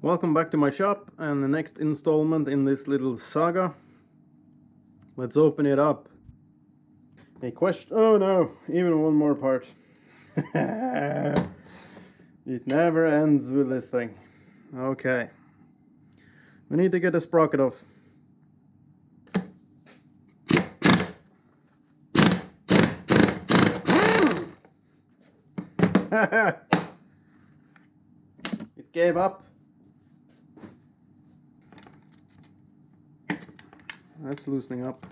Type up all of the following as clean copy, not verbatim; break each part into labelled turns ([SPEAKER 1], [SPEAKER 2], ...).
[SPEAKER 1] Welcome back to my shop and the next installment in this little saga. Let's open it up. A question. Oh no, even one more part. It never ends with this thing. Okay. We need to get a sprocket off. It gave up. That's loosening up.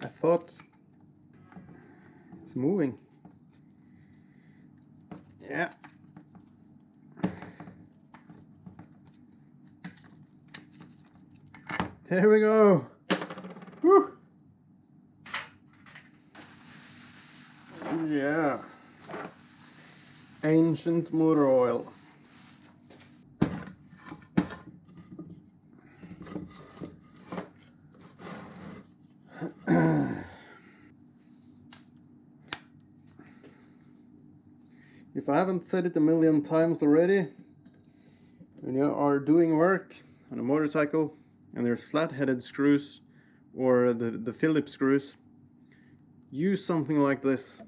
[SPEAKER 1] I thought it's moving. Yeah. Here we go. Woo. Yeah. Ancient motor oil. If I haven't said it a million times already, when you are doing work on a motorcycle and there's flat-headed screws or the Phillips screws, use something like this.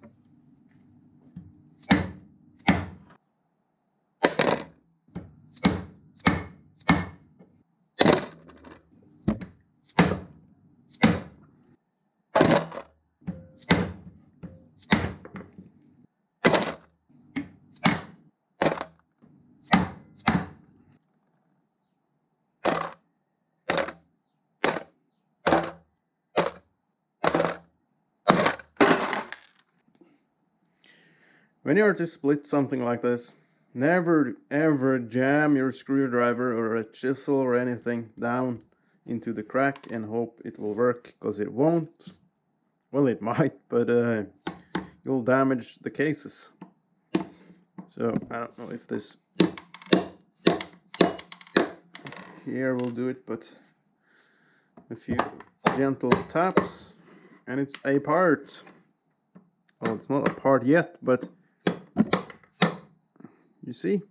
[SPEAKER 1] When you are to split something like this, never ever jam your screwdriver or a chisel or anything down into the crack and hope it will work, because it won't. Well, it might, but you'll damage the cases. So I don't know if this here will do it, but a few gentle taps and it's apart. Well, it's not apart yet, but you see?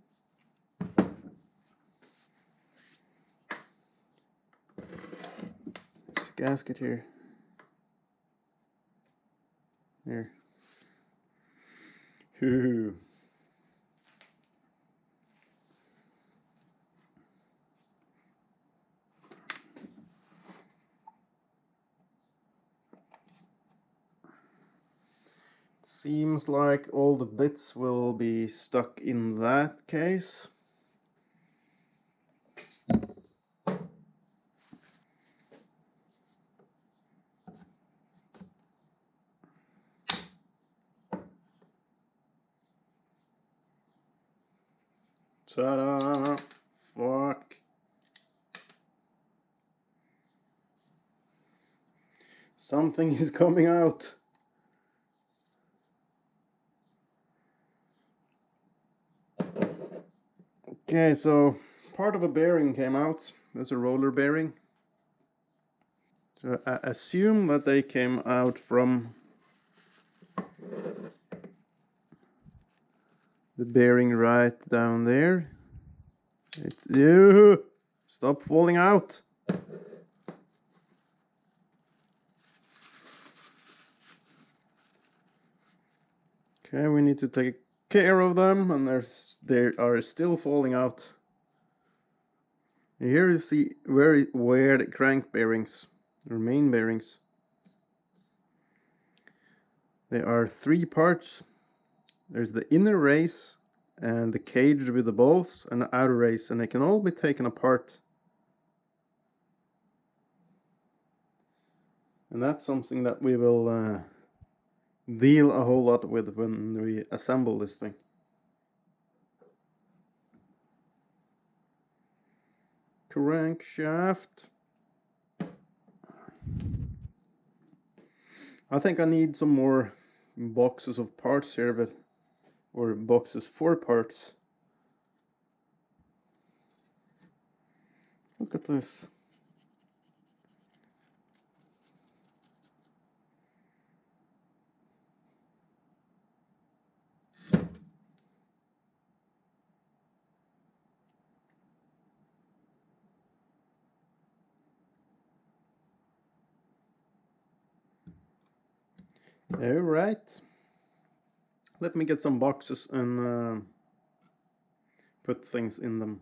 [SPEAKER 1] This gasket here. There. Whew. Seems like all the bits will be stuck in that case. Ta-da! Fuck. Something is coming out. Okay, so part of a bearing came out. That's a roller bearing. So I assume that they came out from the bearing right down there. It's ew, stop falling out. Okay, we need to take care of them, and they are still falling out. Here you see very weird crank bearings, or main bearings. There are three parts. There's the inner race and the cage with the balls and the outer race, and they can all be taken apart. And that's something that we will deal a whole lot with when we assemble this thing. Crankshaft. I think I need some more boxes of parts here, but or boxes for parts. Look at this. Alright. Let me get some boxes and put things in them.